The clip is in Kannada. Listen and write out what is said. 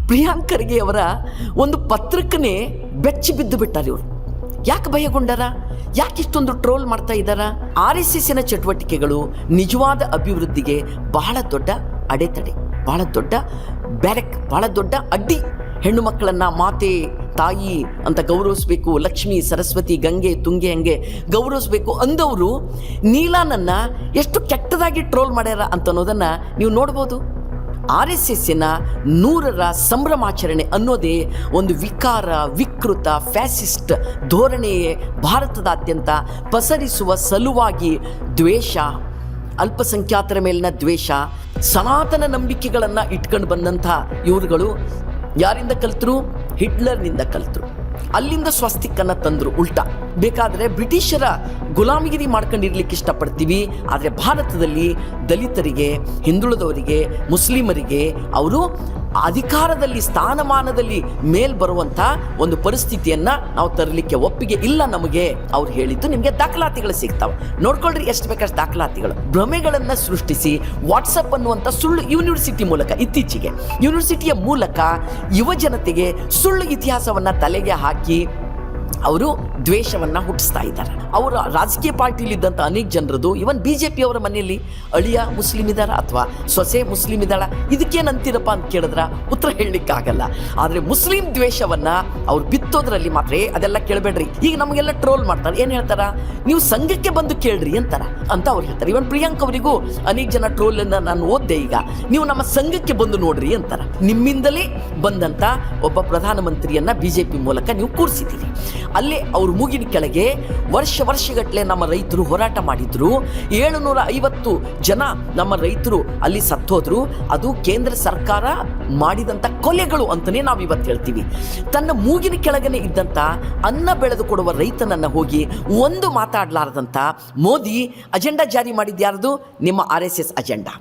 ಪ್ರಿಯಾಂಕ್ ಖರ್ಗೆ ಅವರ ಒಂದು ಪತ್ರಕ್ಕನೇ ಬೆಚ್ಚಿ ಬಿದ್ದು ಬಿಟ್ಟಾರೆ ಇವರು. ಯಾಕೆ ಭಯಗೊಂಡಾರ? ಯಾಕೆ ಇಷ್ಟೊಂದು ಟ್ರೋಲ್ ಮಾಡ್ತಾ ಇದ್ದಾರ? RSSನ ಚಟುವಟಿಕೆಗಳು ನಿಜವಾದ ಅಭಿವೃದ್ಧಿಗೆ ಬಹಳ ದೊಡ್ಡ ಅಡೆತಡೆ, ಬಹಳ ದೊಡ್ಡ ಬ್ಯಾರಕ್, ಬಹಳ ದೊಡ್ಡ ಅಡ್ಡಿ. ಹೆಣ್ಣು ಮಕ್ಕಳನ್ನು ಮಾತೆ ತಾಯಿ ಅಂತ ಗೌರವಿಸ್ಬೇಕು, ಲಕ್ಷ್ಮಿ ಸರಸ್ವತಿ ಗಂಗೆ ತುಂಗೆ ಹಂಗೆ ಗೌರವಿಸ್ಬೇಕು ಅಂದವರು ನೀಲಾನನ್ನು ಎಷ್ಟು ಕೆಟ್ಟದಾಗಿ ಟ್ರೋಲ್ ಮಾಡ್ಯಾರ ಅಂತ ಅನ್ನೋದನ್ನು ನೀವು ನೋಡ್ಬೋದು. RSSನ 100ರ ಸಂಭ್ರಮಾಚರಣೆ ಅನ್ನೋದೇ ಒಂದು ವಿಕಾರ, ವಿಕೃತ, ಫ್ಯಾಸಿಸ್ಟ್ ಧೋರಣೆಯೇ ಭಾರತದಾದ್ಯಂತ ಪಸರಿಸುವ ಸಲುವಾಗಿ ದ್ವೇಷ, ಅಲ್ಪಸಂಖ್ಯಾತರ ಮೇಲಿನ ದ್ವೇಷ, ಸನಾತನ ನಂಬಿಕೆಗಳನ್ನು ಇಟ್ಕೊಂಡು ಬಂದಂಥ ಇವರುಗಳು ಯಾರಿಂದ ಕಲ್ತರು? ಹಿಟ್ಲರ್ನಿಂದ ಕಲ್ತರು. ಅಲ್ಲಿಂದ ಸ್ವಸ್ತಿಕನ್ನು ತಂದರು ಉಲ್ಟಾ. ಬೇಕಾದರೆ ಬ್ರಿಟಿಷರ ಗುಲಾಮಗಿರಿ ಮಾಡ್ಕೊಂಡಿರ್ಲಿಕ್ಕೆ ಇಷ್ಟಪಡ್ತೀವಿ, ಆದರೆ ಭಾರತದಲ್ಲಿ ದಲಿತರಿಗೆ, ಹಿಂದುಳಿದವರಿಗೆ, ಮುಸ್ಲಿಮರಿಗೆ ಅವರು ಅಧಿಕಾರದಲ್ಲಿ ಸ್ಥಾನಮಾನದಲ್ಲಿ ಮೇಲ್ ಬರುವಂಥ ಒಂದು ಪರಿಸ್ಥಿತಿಯನ್ನು ನಾವು ತರಲಿಕ್ಕೆ ಒಪ್ಪಿಗೆ ಇಲ್ಲ ನಮಗೆ. ಅವ್ರು ಹೇಳಿದ್ದು ನಿಮಗೆ ದಾಖಲಾತಿಗಳು ಸಿಗ್ತಾವೆ, ನೋಡ್ಕೊಳ್ರಿ, ಎಷ್ಟು ಬೇಕಷ್ಟು ದಾಖಲಾತಿಗಳು. ಭ್ರಮೆಗಳನ್ನು ಸೃಷ್ಟಿಸಿ ವಾಟ್ಸಪ್ ಅನ್ನುವಂಥ ಸುಳ್ಳು ಯೂನಿವರ್ಸಿಟಿ ಮೂಲಕ, ಇತ್ತೀಚೆಗೆ ಯೂನಿವರ್ಸಿಟಿಯ ಮೂಲಕ ಯುವ ಜನತೆಗೆ ಸುಳ್ಳು ಇತಿಹಾಸವನ್ನು ತಲೆಗೆ ಹಾಕಿ ಅವರು ದ್ವೇಷವನ್ನು ಹುಟ್ಟಿಸ್ತಾ ಇದ್ದಾರೆ. ಅವರ ರಾಜಕೀಯ ಪಾರ್ಟಿಲಿದ್ದಂಥ ಅನೇಕ ಜನರದು, ಇವನ್ BJP ಅವರ ಮನೆಯಲ್ಲಿ ಅಳಿಯ ಮುಸ್ಲಿಮ್ ಇದ್ದಾರ ಅಥವಾ ಸೊಸೆ ಮುಸ್ಲಿಮ್ ಇದ್ದಾಳ, ಇದಕ್ಕೇನಂತೀರಪ್ಪ ಅಂತ ಕೇಳಿದ್ರೆ ಉತ್ತರ ಹೇಳಲಿಕ್ಕಾಗಲ್ಲ. ಆದರೆ ಮುಸ್ಲಿಂ ದ್ವೇಷವನ್ನು ಅವ್ರು ಬಿತ್ತೋದ್ರಲ್ಲಿ ಮಾತ್ರ ಅದೆಲ್ಲ ಕೇಳಬೇಡ್ರಿ. ಈಗ ನಮಗೆಲ್ಲ ಟ್ರೋಲ್ ಮಾಡ್ತಾರೆ, ಏನು ಹೇಳ್ತಾರ? ನೀವು ಸಂಘಕ್ಕೆ ಬಂದು ಕೇಳ್ರಿ ಅಂತ ಅವ್ರು ಹೇಳ್ತಾರೆ. ಇವನ್ ಪ್ರಿಯಾಂಕ್ ಅವರಿಗೂ ಅನೇಕ ಜನ ಟ್ರೋಲನ್ನು ನಾನು ಓದ್ದೆ. ಈಗ ನೀವು ನಮ್ಮ ಸಂಘಕ್ಕೆ ಬಂದು ನೋಡ್ರಿ ಅಂತಾರೆ. ನಿಮ್ಮಿಂದಲೇ ಬಂದಂಥ ಒಬ್ಬ ಪ್ರಧಾನಮಂತ್ರಿಯನ್ನ BJP ಮೂಲಕ ನೀವು ಕೂರಿಸಿದ್ದೀರಿ. ಅಲ್ಲೇ ಅವ್ರ ಮೂಗಿನ ಕೆಳಗೆ ವರ್ಷಗಟ್ಟಲೆ ನಮ್ಮ ರೈತರು ಹೋರಾಟ ಮಾಡಿದ್ರು. 750 ಜನ ನಮ್ಮ ರೈತರು ಅಲ್ಲಿ ಸತ್ತೋದ್ರು. ಅದು ಕೇಂದ್ರ ಸರ್ಕಾರ ಮಾಡಿದಂಥ ಕೊಲೆಗಳು ಅಂತಲೇ ನಾವು ಇವತ್ತು ಹೇಳ್ತೀವಿ. ತನ್ನ ಮೂಗಿನ ಕೆಳಗನೆ ಇದ್ದಂಥ ಅನ್ನ ಬೆಳೆದು ಕೊಡುವ ರೈತನನ್ನು ಹೋಗಿ ಒಂದು ಮಾತಾಡಲಾರದಂಥ ಮೋದಿ ಅಜೆಂಡಾ ಜಾರಿ ಮಾಡಿದ್ಯಾರದು? ನಿಮ್ಮ RSS ಅಜೆಂಡಾ.